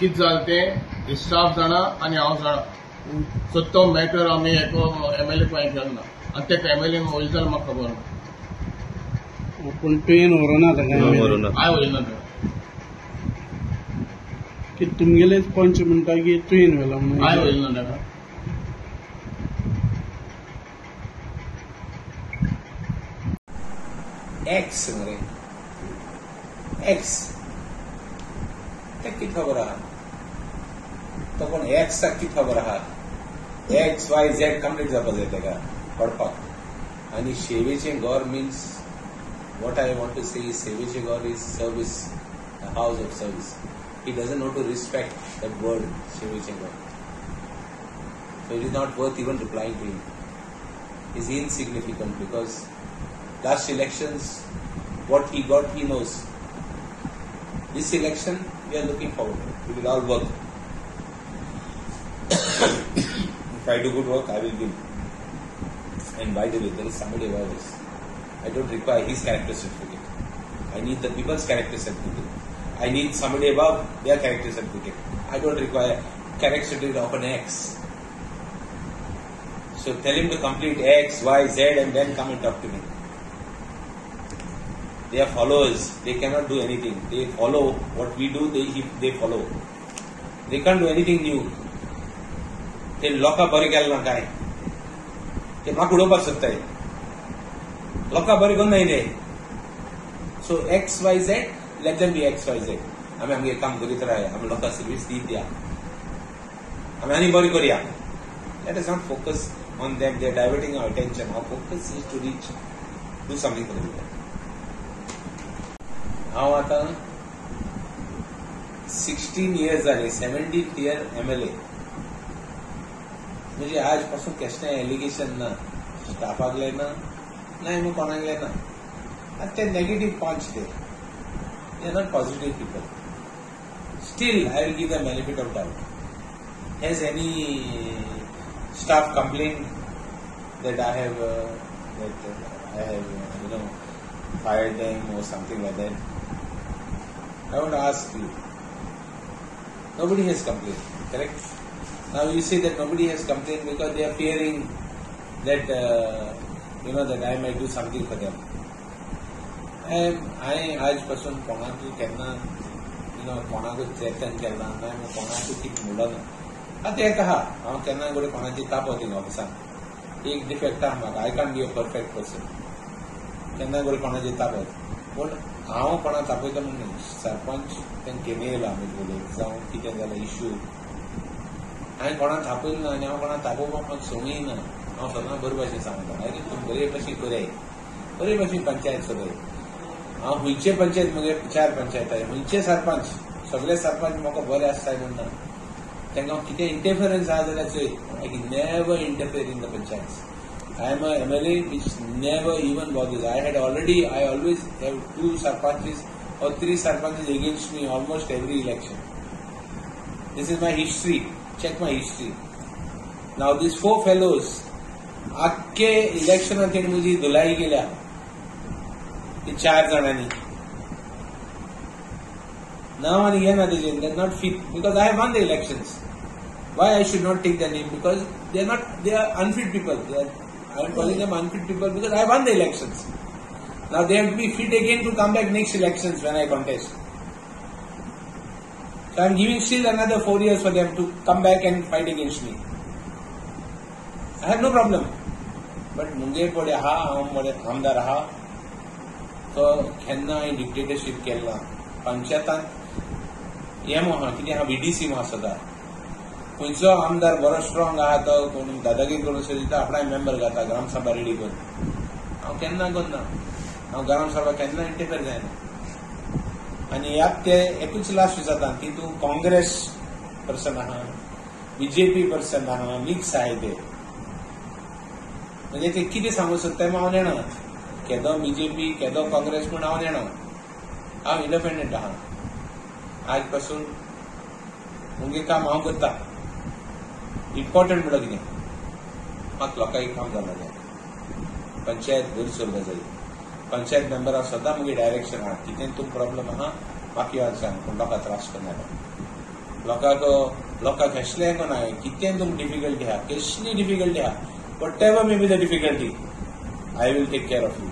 कितें जालें तें स्टाफ जाणा आनी हांव जाणा. सो तो मॅटर आमी एमएलए पळय केलो ना आनी त्या एमएलएन ओरिजिनल म्हाका खबर ना. पूण तुवें व्हरोना ताका? हांवें वयलो ना. की तुमगेलेच पंच म्हणटा की तुवें व्हेला म्हणून? हांवें वयलो ना ताका. एक्स मरे एक्स किती खबर आहा तो कोण एक्स किती खबर आहा एक्स वाय झेड कंप्लीट जावपा जाय ताका पडपाक. आनी सेवेचें घर means what I want to say सेवेचें घर is service, house of service. He doesn't know to respect that word सेवेचें घर. So it is not worth even replying to him. He is insignificant because last elections, what he got, he knows. This election, we are looking forward to. We will all work. If I do good work, I will give. And by the way, there is somebody above us. I don't require his character certificate. I need the people's character certificate. I need somebody above their character certificate. I don't require character certificate of an X. So tell him to complete X, Y, Z and then come and talk to me. They are followers. They cannot do anything. They follow what we do. They follow. They can't do anything new. They लोका बरे केला ना काय ते म्हाका उडोवपाक सोदताय. लोका बरे कोण नाही रे. So X, Y, Z, let them be X, Y, Z. आमी आमगे काम करीत राय. आमी लोका सर्विस दीत या. आमी आनी बरी करूया. Let us not focus on them. They are diverting our attention. Our focus is to do something for the people. हांव आतां 16 years जाले, 17th year MLA. म्हणजे आज पासून कसलें एलिगेशन ना, स्टाफाकले ना, नाही मग कोणाकले ना. आनी ते नेगेटिव्ह पंच ते are not positive people. Still I will give the benefit of doubt. Has any staff complained that I have fired them or something like that? I want to ask you. Nobody has complained, correct? Now you say that nobody has complained because they are fearing that that I might do something for them. I आजपासून कोणाक केन्ना कोणाकूच चेतन केला ना, कोणाकूच कितें म्हणलो ना. आता एक आहा हांव केन्ना घडये कोणाची तापो थिंगा ऑफिसान एक डिफेक्ट आहा म्हाका. I can't be a perfect person. केन्ना घडये कोणाची तापयत पूण हांव कोणा तापयता म्हणून सरपंच तेंका केन्ना येयलो आमी उलयत जावं कितें जाल्यार इश्यू हांवें कोणा तापयलो ना आनी हांव कोणा तापोवपाक म्हाका संवय ना. हांव सदां बरे भाशेन सांगता अरे तुमी बरे भाशेन कराय, बरे भाशेन पंचायत चलय. हांव खंयचे पंचायत म्हगे 4 पंचायत आहाय खंयचे सरपंच सगळे सरपंच म्हाका बरे आसताय म्हणना. तांकां कितें इंटरफिरन्स आहा जाल्यार चोय. I can never interfere in the panchayat. I am a MLA which never even bothers. I always have 2 sarpanches or 3 sarpanches against me almost every election. This is my history. Check my history. Now these 4 fellows, आख्खे इलेक्शनात तेणी म्हजी धुलाई केल्या. ती 4 जाणांनी. Now and again they are not fit because I have won the elections. Why I should not take their name? Because they are unfit people. I am calling them unfit people because I won the elections. Now they have to be fit again to come back next elections when I contest. So I am giving still another 4 years for them to come back and fight against me. I have no problem. But Munge पडे आहा आमदार आहा तो केन्ना dictatorship केला. पंचायतांत haemo आहा कितें आहा VDC मो आसता. खंयचो आमदार बरो स्ट्रॉंग आहा तो कोण दादागिरी करून सोदिता आपणाय मेंबर घाता ग्रामसभा रेडी करून. हांव केन्ना करना. हांव ग्रामसभा केन्ना इंटरफियर जायना. आनी ह्यात ते एकूच लास्ट जाता तितू काँग्रेस पर्सन आहा, BJP पर्सन आहा, मिक्स आहाय ते. म्हणजे ते कितें सांगूंक सोदताय हांव नेना. केदो BJP केदो काँग्रेस म्हूण हांव नेना. हांव इंडिपेंडंट आहा. आज पासून मुगे काम हांव करता. इम्पॉर्टंट म्हणल्यार कितें म्हाका लोकांक काम जावपा जाय. पंचायत बरी चलपाक जाय. पंचायत मेंबराक सदां मुगे डायरेक्शन आहा. कितें तुका प्रॉब्लम आहा म्हाका येवन सांग पूण लोकांक त्रास करनाका. लोकांक कसलें कोणाय कितें तुमकां डिफिकल्टी आहा कसली डिफिकल्टी आहा what ever may be the difficulty I will take care of you.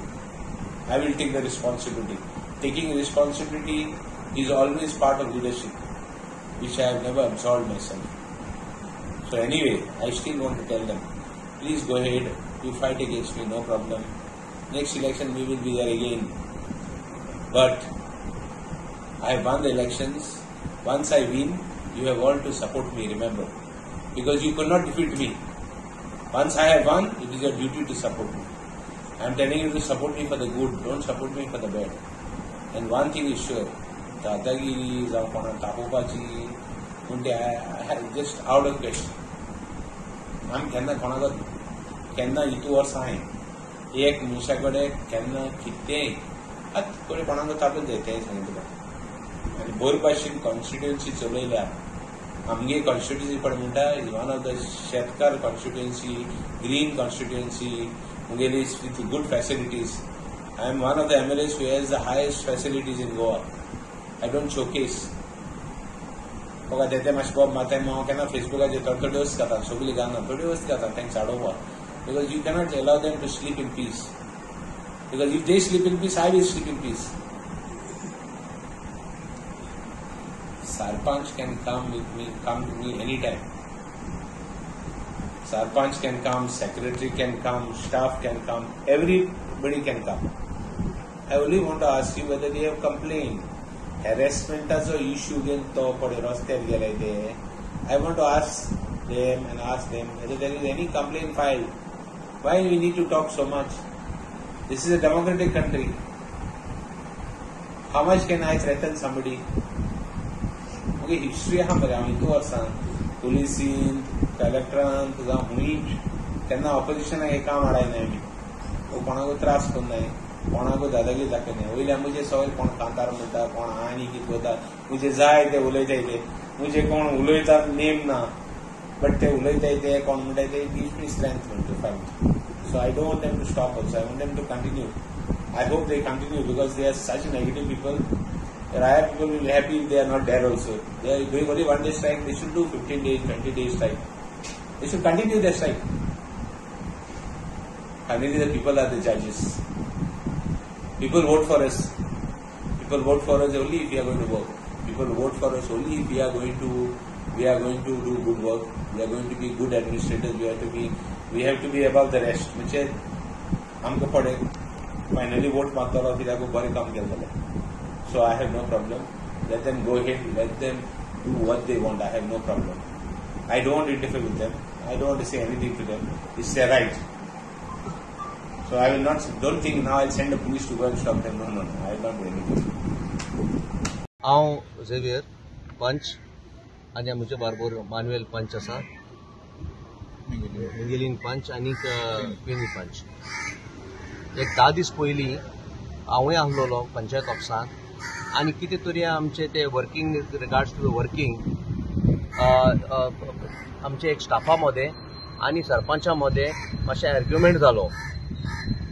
I will take the responsibility. Taking responsibility is always part of leadership, which I have never absorbed myself. So anyway, I still want to tell them, please go ahead, you fight against me, no problem. Next election we will be there again. But I have won the elections. Once I win, you have all to support me, remember. Because you could not defeat me. Once I have won, it is your duty to support me. I am telling you to support me for the good, don't support me for the bad. And one thing is sure, दादागिरी जावं कोणा तापोवपाची म्हणजे just out of question. आमी केन्ना इतू वर्सां हांवें एक मनशा कडेन केन्ना कितेंय कडेन कोणाक तापोवन जाय तें सांगलें तुका. आनी बरे भाशेन कॉन्स्टिट्युएन्सी चलयल्या. आमगे कॉन्स्टिट्युएन्सी पळय म्हणटा इज वन ऑफ द शेतकार constituency, green constituency, Mugelis with good facilities. I am one of the MLAs who has the highest facilities in Goa. I don't showcase. Oga dete mas bob matai mo kana Facebook aje thodi wस्त करता सगळी गाणं थोडी वस्त करता thanks आडोवा. Because you cannot allow them to sleep in peace. Because if they sleep in peace, I will sleep in peace. Sarpanch can come to me anytime. Sarpanch can come, secretary can come, staff can come, everybody can come. I only want to ask you whether they have complained. Harassment as a issue again to pade rastar gelay de. I want to ask them whether there is any complaint filed. Why we need to talk so much? This is a democratic country. How much can I threaten somebody? Okay, history ha mare ami tu arsan पुलिसीन कलेक्टरान जावं हुंय केन्ना ऑपोजिशनाक एक काम हाडायनाय आमी. वो कोणाकूय त्रास करनाय, कोणाकूय दादागिरी दाखयनाय. वयल्या म्हणजे सगळे कोण कांतार म्हणटा, कोण आनी कितें करता, म्हणजे जाय ते उलयताय ते, म्हणजे कोण उलयता नेम ना, बट ते उलयताय ते कोण म्हणटाय ते gives me strength to fight. So I don't want them to stop also. I want them to continue. I hope they continue because they are such negative people. Raya people will be happy if they are not there also. They are doing only 1 day strike. They should do 15 days, 20 days strike. They should continue their strike. Finally, the people are the judges. People vote for us. People vote for us only if we are going to work. People vote for us only if we are going to do good work. We are going to be good administrators. We have to be above the rest. म्हणजे आमकां पडे finally vote मारतलो कित्याक बरें काम केलें. So I have no problem. Let them go ahead. Let them do what they want. I have no problem. I don't want to interfere with them. I don't want to say anything to them. It's their right. So I will not. Don't think now I'll send the police to go and stop them. No. I will not do anything. हांव Xavier पंच आनी आमचे barber Manuel पंच आसा, मिगेलीन पंच आनी क्विनी पंच. एक 10 दीस पयलीं हांवूय आसलोलो पंचायत ऑफिसांत आनी कितें तरी आमचे ते working regards to the working आमचे एक स्टाफा मदें आनी सरपंचा मदें मातशें आर्ग्युमेंट जालो.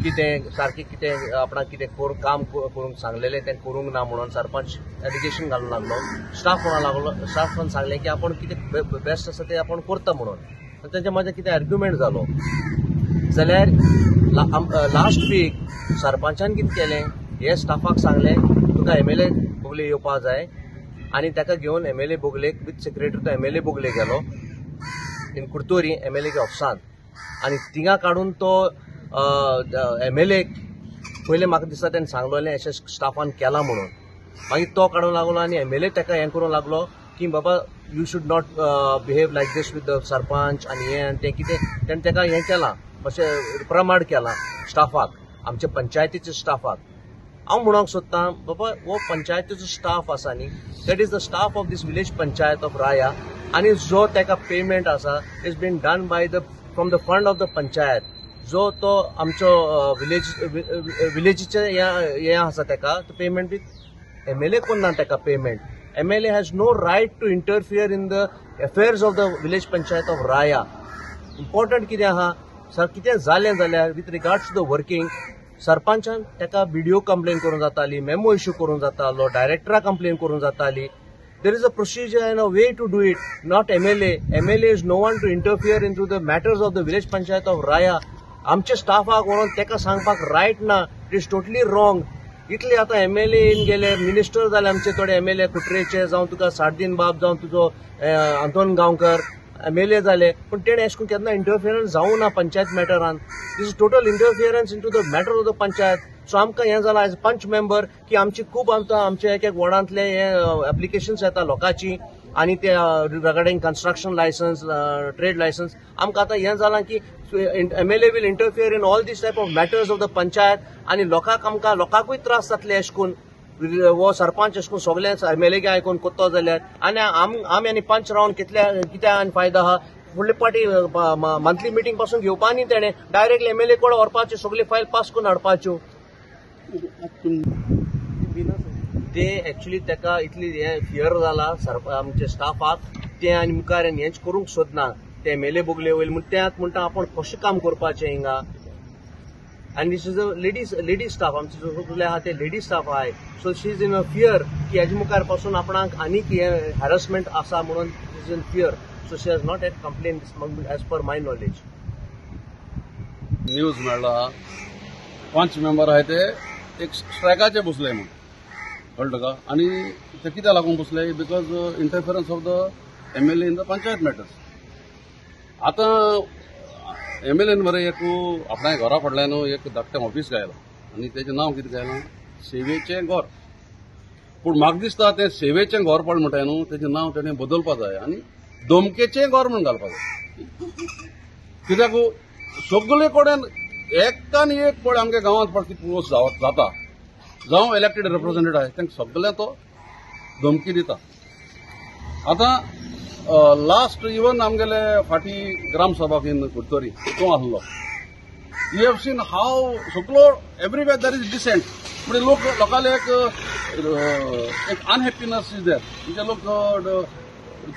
कितें सारकें कितें आपणाक कितें काम करूंक सांगलेलें तें करूंक ना म्हणून सरपंच एलिगेशन घालूंक लागलो. स्टाफान सांगलें की आपण कितें बेस्ट आसा तें आपण करता म्हणून. तेंच्या मदें कितें आर्ग्युमेंट जालो जाल्यार लास्ट वीक सरपंचान कितें केलें, हे स्टाफाक सांगलें तुका MLA बोगले येवपा जाय आनी ताका घेवन MLA बोगलेक विथ सेक्रेटरी तो MLA बोगले गेलो इन कुर्तोरी MLA के ऑफिसांत. आनी थिंगा काडून तो MLA पयलें म्हाका दिसता तेणें सांगलोलें अशें स्टाफान केलां म्हणून. मागीर तो काडूंक लागलो आनी MLA ताका हें करूंक लागलो की बाबा you should not behave like this with the sarpanch आनी हें आनी तें कितें तेणें ताका हें केलां अशें रिप्रामांड केलां स्टाफाक, आमच्या पंचायतीच्या स्टाफाक. हांव म्हणूंक सोदतां बाबा हो पंचायतीचो स्टाफ आसा न्ही, that is the staff of these village panchayat of Raia आनी जो ताका पेमेंट आसा is been done by from the fund of the panchayat. जो तो आमचो विलेजीचे हें आसा ताका तो पेमेंट बी MLA करना ताका payment. MLA has no right to interfere in the affairs of the village panchayat of Raia. Important कितें आहा सर, कितें जालें जाल्यार with regards to the working सरपंचान ताका BDO कंप्लेन करूंक जाताली, मेमो इश्यू करूंक जातालो, डायरेक्टरा कंप्लेन करूंक जाताली. there is a procedure and a way to do it, not MLA. MLA is no one to interfere into the matters of the village panchayat of Raya. आमचे स्टाफाक म्हणून तेका सांगपाक रायट ना. It is totally wrong. इतले आतां MLA इन गेले, minister जाले आमचे थोडे MLA कुट्रेचे, जावं तुका सारदीन बाब, जावं तुजो आंतोन गांवकर MLA जाले, पण तेणे अशें करून केन्ना इंटरफियरन्स जावं ना पंचायत मॅटरान. This is total interference in to the matter of the panchayat. So आमकां हें जालां एज पंच मेंबर की आमची खूब आमचे एक वॉर्डांतले हे एप्लिकेशन्स येता लोकांची, आनी ते regarding construction licence, trade licence. आमकां आतां हें जालां की MLA will interfere in all these type of matters of the panchayat, आनी लोकांकूय त्रास जातले अशें करून वो सरपंच अशें करून सगळे MLA गे आयकून कोत्तो जाल्यार, आनी आमी आनी पंच रावन कित्याक आनी फायदा आहा. फुडले पाटी मंथली मिटींग पासून घेवपा न्ही तेणे, डायरेक्टली MLA कडेन व्हरपाच्यो, सगळे फायल पास करून हाडपाच्यो. ते एक्चुअली तेका इतली हे फियर जाला आमच्या स्टाफाक, ते आनी मुखार हेंच करूंक सोदना. ते MLA बोगले वयले म्हूण त्याक म्हणटा आपण कशें काम करपाचें हिंगा. आनी this is a ladies staff, आमचे जो सगळे आहा ते लेडीज स्टाफ आहाय. So she is in a fear की हेजे मुखार पासून आपणाक आनीक हॅरसमेंट आसा म्हणून is in fear. So she has not yet complain as per my knowledge. News मेळ्ळा पंच मेंबर आहाय ते एक स्ट्रायकाचे बसले म्हणून, कळ्ळें का. आनी ते कित्याक लागून बसले, because interference of the MLA in the panchayat matters. आतां MLAन मरे एक आपल्या घरा फाटल्यान एक धाकटें ऑफिस गायलां, आनी तेजें नांव कितें गायलां, सेवेचें घर. पूण म्हाका दिसता तें सेवेचें घर पड म्हणटाय न्हू, तेजें नांव तेणें बदलपा जाय आनी धमकेचें घर म्हणून घालपा जाय. कित्याक सगळे कडेन एकान एक पड आमगे गांवांत पड कितें पोस्ट जाता, जावं इलेक्टेड रिप्रेझेंटेटिव्ह आहाय तांकां सगळ्यांक तो धमकी दिता. आतां लास्ट इवन आमगेले फाटी ग्रामसभा इन कुडतोरी तो आहलो. यू हॅव सीन हाव सगळो एवरीवेर दॅर इज डिसेंट, म्हणजे लोकांले एक अनहॅपीनेस इज देर. म्हणजे लोक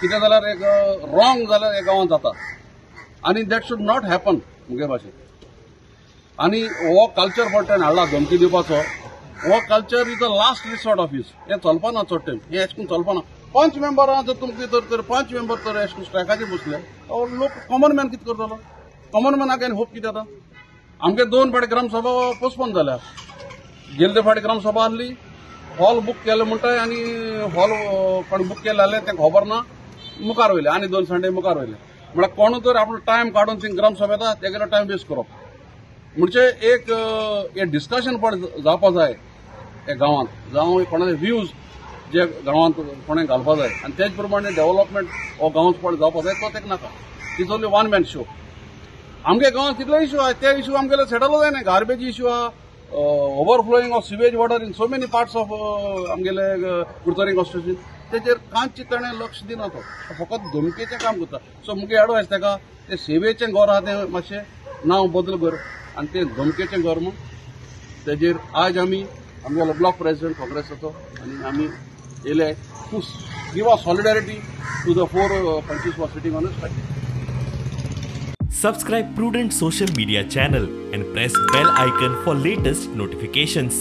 कितें जाल्यार एक रॉंग जाल्यार एक गांवांत जाता, आनी दॅट शूड नॉट हॅपन मुगे भाशेन. आनी हो कल्चर पडटा हाडला धमकी दिवपाचो, हो culture is the last resort of his. हें चलपाना चड टायम, हें अशें करून चलपाना. पंच मेंबरां जर तुमचे तर पंच मेंबर तर अशें करून स्ट्रायकाचेर बसले, लोक कॉमन मॅन कितें करतलो. कॉमन मॅनाक आनी होप कितें जाता. आमगे 2 फाटी ग्रामसभा पोस्टपोन जाल्या. गेल्ले फाटी ग्रामसभा आहली, हॉल बूक केले म्हणटाय, आनी हॉल कोण बूक केले जाल्यार तेंकां खबर ना, मुखार वयले आनी 2 संडे मुखार वयले. म्हळ्यार कोण तर आपलो टायम काडून थिंग ग्रामसभा येता तेगेलो टायम वेस्ट करप. म्हणजे एक डिस्कशन पण जावपा जाय हे गांवांत, जावं कोणाचे व्ह्यूज जे गांवांत कोणें घालपा जाय, आनी तेच प्रमाणे डेव्हलपमेंट हो गांवांत पण जावपा जाय, तो तेका नाका. It's only one man show. आमगे गांवांत कितले इश्यू आहाय ते इश्यू आमगेले सेटल जायना. गार्बेज इश्यू आहा, overflowing of sewage water in so many parts of आमगेले कुडतोरी कॉन्स्टिट्युएन्सी, तेजेर कांयच ताणें लक्ष दिना. तो फकत धमकेचें काम करता. सो मुगे एडवायस तेका ते सेवेचें घर आहा तें मातशें नांव बदल कर, आनी तें धमकेचें घर म्हूण तेजेर आज आमी आमगेलो ब्लॉक प्रेसिडेंट काँग्रेसाचो आनी आमी येयले to give a solidarity to the 4 panches who are sitting on the strike. Subscribe Prudent social media channel and press bell icon for latest notifications.